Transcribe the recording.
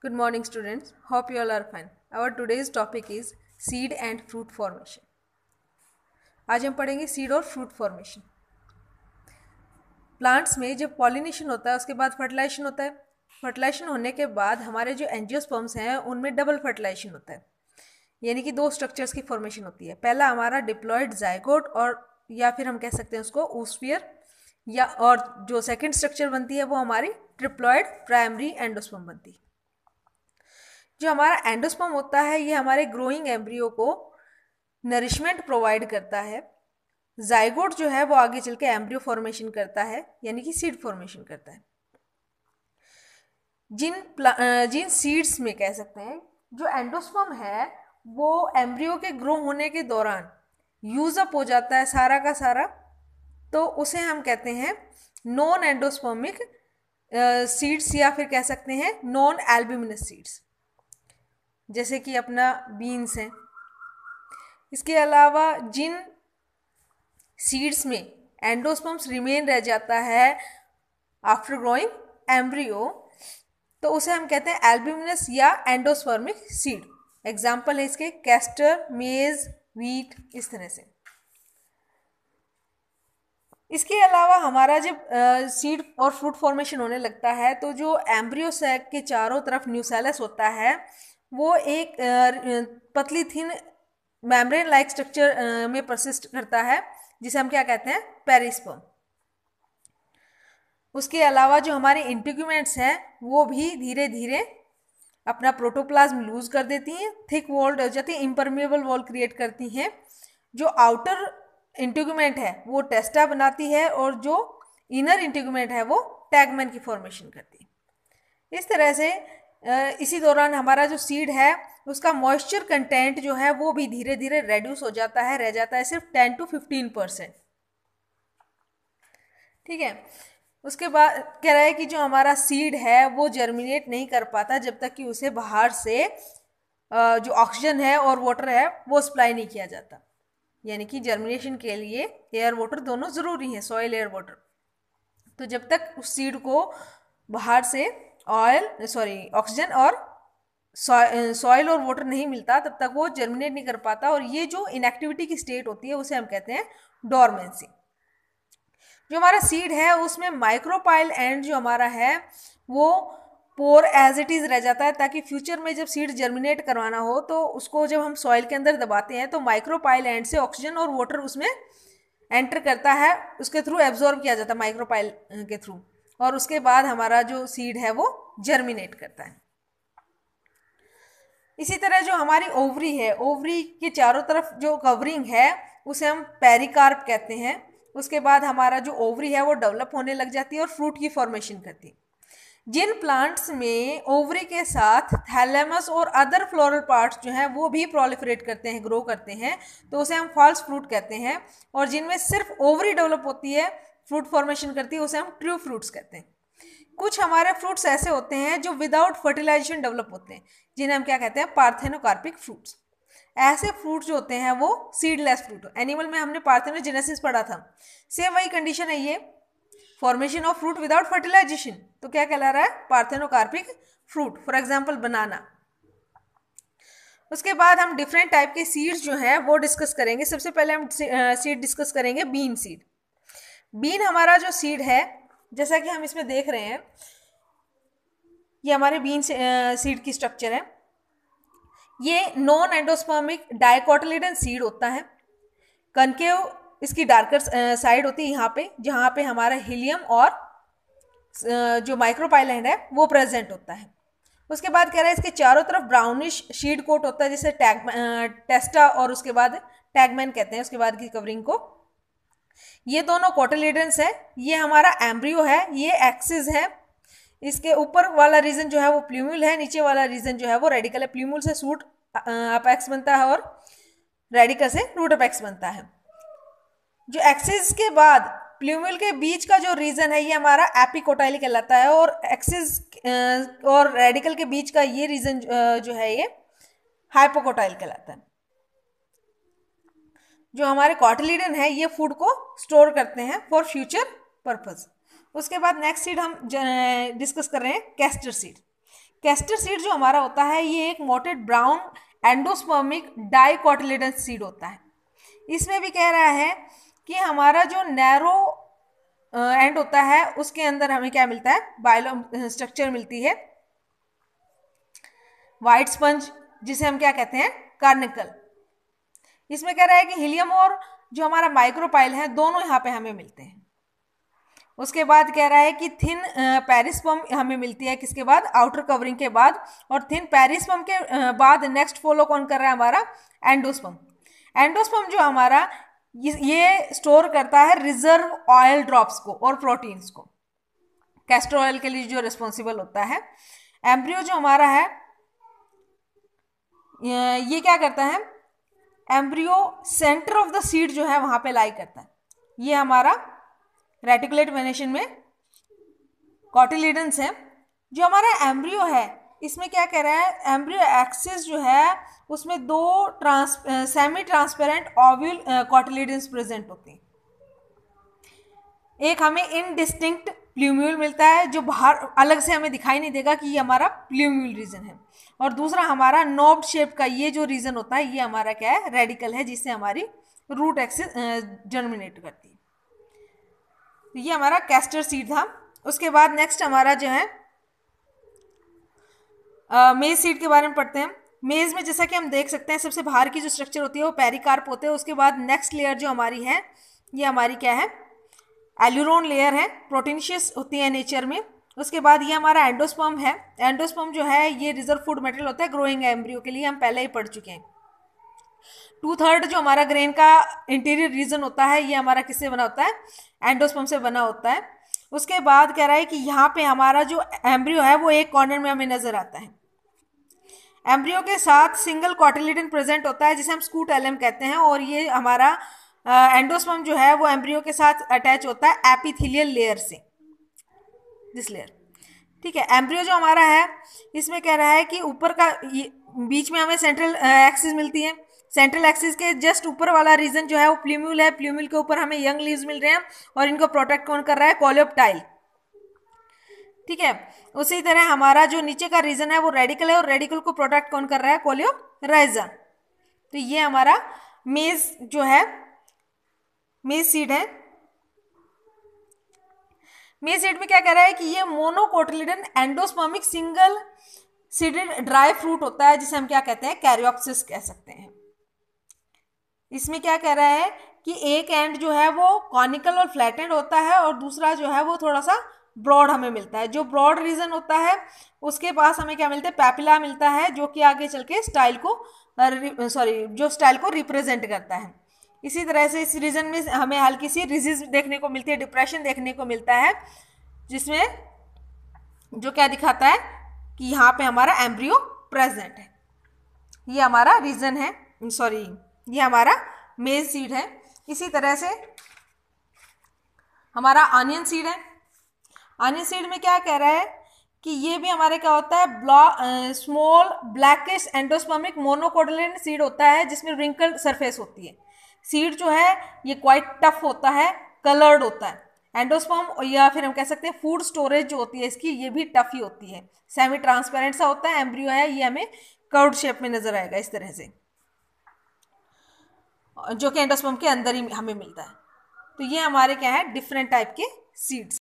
Good morning, students. Hope you all are fine. Our today's topic is seed and fruit formation. आज हम पढ़ेंगे seed और fruit formation. Plants में जब pollination होता है उसके बाद फर्टिलाइजेशन होता है। फर्टिलाइजेशन होने के बाद हमारे जो एंजियोस्पर्म्स हैं उनमें डबल फर्टिलाइजेशन होता है, यानी कि दो स्ट्रक्चर्स की फॉर्मेशन होती है। पहला हमारा डिप्लॉयड जाइगोट और या फिर हम कह सकते हैं उसको oosphere, या और जो सेकेंड स्ट्रक्चर बनती है वो हमारी ट्रिप्लॉयड प्राइमरी एंडोस्पर्म बनती है। जो हमारा एंडोस्पर्म होता है ये हमारे ग्रोइंग एम्ब्रियो को नरिशमेंट प्रोवाइड करता है। जाइगोट जो है वो आगे चल के एम्ब्रियो फॉर्मेशन करता है, यानी कि सीड फॉर्मेशन करता है। जिन सीड्स में कह सकते हैं जो एंडोस्पर्म है वो एम्ब्रियो के ग्रो होने के दौरान यूज अप हो जाता है सारा का सारा, तो उसे हम कहते हैं नॉन एंडोस्पर्मिक सीड्स, या फिर कह सकते हैं नॉन एल्ब्यूमिनस सीड्स, जैसे कि अपना बीन्स हैं। इसके अलावा जिन सीड्स में एंडोस्पर्म्स रिमेन रह जाता है आफ्टर ग्रोइंग एम्ब्रियो, तो उसे हम कहते हैं एल्ब्यूमिनस या एंडोस्पर्मिक सीड। एग्जाम्पल है इसके कैस्टर, मेज, व्हीट, इस तरह से। इसके अलावा हमारा जब सीड और फ्रूट फॉर्मेशन होने लगता है तो जो एम्ब्रियो सैक के चारों तरफ न्यूसेलस होता है वो एक पतली थिन मेम्ब्रेन लाइक स्ट्रक्चर में परसिस्ट करता है, जिसे हम क्या कहते हैं, पेरिस्पर्म। उसके अलावा जो हमारे इंटीग्यूमेंट्स हैं वो भी धीरे धीरे अपना प्रोटोप्लाज्म लूज कर देती हैं, थिक वॉल्ड हो जाती है, इम्परमेबल वॉल क्रिएट करती हैं। जो आउटर इंटीग्यूमेंट है वो टेस्टा बनाती है और जो इनर इंटीग्यूमेंट है वो टैगमैन की फॉर्मेशन करती है। इस तरह से इसी दौरान हमारा जो सीड है उसका मॉइस्चर कंटेंट जो है वो भी धीरे धीरे रेड्यूस हो जाता है, रह जाता है सिर्फ 10 to 15%। ठीक है। उसके बाद कह रहा है कि जो हमारा सीड है वो जर्मिनेट नहीं कर पाता जब तक कि उसे बाहर से जो ऑक्सीजन है और वाटर है वो सप्लाई नहीं किया जाता, यानी कि जर्मिनेशन के लिए एयर वाटर दोनों ज़रूरी हैं, सॉइल एयर वाटर। तो जब तक उस सीड को बाहर से ऑक्सीजन और सॉइल और वाटर नहीं मिलता तब तक वो जर्मिनेट नहीं कर पाता, और ये जो इनएक्टिविटी की स्टेट होती है उसे हम कहते हैं डोरमेंसी। जो हमारा सीड है उसमें माइक्रोपाइल एंड जो हमारा है वो पोर एज इट इज रह जाता है, ताकि फ्यूचर में जब सीड जर्मिनेट करवाना हो तो उसको जब हम सॉइल के अंदर दबाते हैं तो माइक्रोपाइल एंड से ऑक्सीजन और वाटर उसमें एंटर करता है, उसके थ्रू एब्जॉर्ब किया जाता है माइक्रोपाइल के थ्रू, और उसके बाद हमारा जो सीड है वो जर्मिनेट करता है। इसी तरह जो हमारी ओवरी है, ओवरी के चारों तरफ जो कवरिंग है उसे हम पेरिकार्प कहते हैं। उसके बाद हमारा जो ओवरी है वो डेवलप होने लग जाती है और फ्रूट की फॉर्मेशन करती है। जिन प्लांट्स में ओवरी के साथ थैलेमस और अदर फ्लोरल पार्ट्स जो हैं वो भी प्रोलिफरेट करते हैं, ग्रो करते हैं, तो उसे हम फॉल्स फ्रूट कहते हैं। और जिनमें सिर्फ ओवरी डेवलप होती है, फ्रूट फॉर्मेशन करती है, उसे हम ट्रू फ्रूट्स कहते हैं। कुछ हमारे फ्रूट्स ऐसे होते हैं जो विदाउट फर्टिलाइजेशन डेवलप होते हैं, जिन्हें हम क्या कहते हैं, पार्थेनोकार्पिक फ्रूट्स। ऐसे फ्रूट्स जो होते हैं वो सीडलेस फ्रूट। एनिमल में हमने पार्थेनोजेनेसिस पढ़ा था, सेम वही कंडीशन है ये, formation of fruit without fertilization, तो क्या कहला रहा है, parthenocarpic fruit, for example banana. उसके बाद हम डिफरेंट टाइप के सीड्स जो हैं वो डिस्कस करेंगे। सबसे पहले हम सीड डिस्कस करेंगे बीन सीड। बीन हमारा जो सीड है, जैसा कि हम इसमें देख रहे हैं, ये हमारे बीन सीड की स्ट्रक्चर है। ये नॉन एंडोस्पर्मिक डाइकोटिलेडन सीड होता है। कनकेव इसकी डार्कर साइड होती है यहाँ पे, जहाँ पे हमारा हीलियम और जो माइक्रोपाइलैंड है वो प्रेजेंट होता है। उसके बाद कह रहा है इसके चारों तरफ ब्राउनिश शीड कोट होता है, जिसे टेस्टा और उसके बाद टैगमैन कहते हैं उसके बाद की कवरिंग को। ये दोनों कोटिलेडन्स है। ये हमारा एम्ब्रियो है, ये एक्सिस है। इसके ऊपर वाला रीजन जो है वो प्ल्यूम्यूल है, नीचे वाला रीजन जो है वो रेडिकल है। प्ल्यूम्यूल से सूट अपेक्स बनता है और रेडिकल से रूट अपेक्स बनता है। जो एक्सिस के बाद प्ल्यूम्यूल के बीच का जो रीजन है ये हमारा एपिकोटाइल कहलाता है, और एक्सिस और रेडिकल के बीच का ये रीजन जो है ये हाइपोकोटाइल कहलाता है। जो हमारे कॉटिलिडन है ये फूड को स्टोर करते हैं फॉर फ्यूचर पर्पज। उसके बाद नेक्स्ट सीड हम डिस्कस कर रहे हैं कैस्टर सीड। कैस्टर सीड जो हमारा होता है ये एक mooted brown endospermic dicotyledon seed होता है। इसमें भी कह रहा है कि हमारा जो नैरो एंड होता है उसके अंदर हमें क्या मिलता है, बाइलो स्ट्रक्चर मिलती है, व्हाइट स्पंज जिसे हम क्या कहते हैं, कार्निकल। इसमें कह रहा है कि हीलियम और जो हमारा माइक्रोपाइल है दोनों यहाँ पे हमें मिलते हैं। उसके बाद कह रहा है कि थिन पेरिस्पर्म हमें मिलती है किसके बाद, आउटर कवरिंग के बाद, और थिन पेरिस्पर्म के बाद नेक्स्ट फॉलो कौन कर रहा है हमारा, एंडोस्पर्म। एंडोस्पर्म जो हमारा ये स्टोर करता है रिजर्व ऑयल ड्रॉप्स को और प्रोटीन्स को, कैस्टर ऑयल के लिए जो रिस्पॉन्सिबल होता है। एम्ब्रियो जो हमारा है ये क्या करता है, embryo centre of the seed जो है वहां पे लाई करता है। ये हमारा रेटिकुलेट वेनेशन में कॉटिलिडन्स है। जो हमारा एम्ब्रियो है इसमें क्या कह रहा है, एम्ब्रियो एक्सिस जो है उसमें दो semi transparent ovule cotyledons present होते हैं। एक हमें इनडिस्टिंक्ट प्ल्यूम्यूल मिलता है जो बाहर अलग से हमें दिखाई नहीं देगा कि ये हमारा प्ल्यूम्यूल रीजन है, और दूसरा हमारा नोब शेप का ये जो रीजन होता है ये हमारा क्या है, रेडिकल है, जिससे हमारी रूट एक्सिस जर्मिनेट करती है। तो ये हमारा कैस्टर सीड था। उसके बाद नेक्स्ट हमारा जो है मेज सीड के बारे में पढ़ते हैं। मेज में जैसा कि हम देख सकते हैं सबसे बाहर की जो स्ट्रक्चर होती है वो पेरिकार्प होते हैं। उसके बाद नेक्स्ट लेयर जो हमारी है ये हमारी क्या है, एल्यूरोन लेयर है, प्रोटीनिशियस होती है नेचर में। उसके बाद ये हमारा एंडोस्पर्म है। एंडोस्पर्म जो है ये रिजर्व फूड मटेरियल होता है ग्रोइंग एम्ब्रियो के लिए, हम पहले ही पढ़ चुके हैं। 2/3 जो हमारा ग्रेन का इंटीरियर रीजन होता है ये हमारा किससे बना होता है, एंडोस्पर्म से बना होता है। उसके बाद कह रहा है कि यहाँ पे हमारा जो एम्ब्रियो है वो एक कॉर्नर में हमें नजर आता है। एम्ब्रियो के साथ सिंगल कॉटिलिडन प्रेजेंट होता है जिसे हम स्कूट एलम कहते हैं, और ये हमारा एंडोस्पर्म जो है वो एम्ब्रियो के साथ अटैच होता है एपिथेलियल लेयर से, दिस लेयर। ठीक है, एम्ब्रियो जो हमारा है इसमें कह रहा है कि ऊपर का बीच में हमें सेंट्रल एक्सिस मिलती है। सेंट्रल एक्सिस के जस्ट ऊपर वाला रीजन जो है वो प्ल्यूम्यूल है। प्ल्यूम्यूल के ऊपर हमें यंग लीव्स मिल रहे हैं और इनको प्रोटेक्ट कौन कर रहा है, कोलियोप्टाइल। ठीक है, उसी तरह हमारा जो नीचे का रीजन है वो रेडिकल है, और रेडिकल को प्रोटेक्ट कौन कर रहा है, कोलियोराइजा। तो ये हमारा मेज जो है, मेज सीड है। मेज सीड में क्या कह रहा है कि ये monocotyledon endospermic single seeded dry fruit होता है जिसे हम क्या कहते हैं, कैरियोप्सिस कह सकते हैं। इसमें क्या कह रहा है कि एक एंड जो है वो कॉनिकल और फ्लैटेंड होता है, और दूसरा जो है वो थोड़ा सा ब्रॉड हमें मिलता है। जो ब्रॉड रीजन होता है उसके पास हमें क्या मिलता है, पैपिला मिलता है, जो कि आगे चल के स्टाइल को जो स्टाइल को रिप्रेजेंट करता है। इसी तरह से इस रीजन में हमें हल्की सी रिजिज देखने को मिलती है, डिप्रेशन देखने को मिलता है, जिसमें जो क्या दिखाता है कि यहाँ पे हमारा एम्ब्रियो प्रेजेंट है। ये हमारा रीजन है, ये हमारा मेज सीड है। इसी तरह से हमारा ऑनियन सीड है। ऑनियन सीड में क्या कह रहा है कि ये भी हमारे क्या होता है, small blackish endospermic monocotyledon seed होता है जिसमें रिंकल्ड सरफेस होती है। सीड जो है ये क्वाइट टफ होता है, कलर्ड होता है। एंडोस्पर्म या फिर हम कह सकते हैं फूड स्टोरेज जो होती है इसकी, ये भी टफ ही होती है, सेमी ट्रांसपेरेंट सा होता है। एम्ब्रियो है ये हमें कर्व्ड शेप में नजर आएगा इस तरह से, जो कि एंडोस्पर्म के अंदर ही हमें मिलता है। तो ये हमारे क्या है, डिफरेंट टाइप के सीड्स।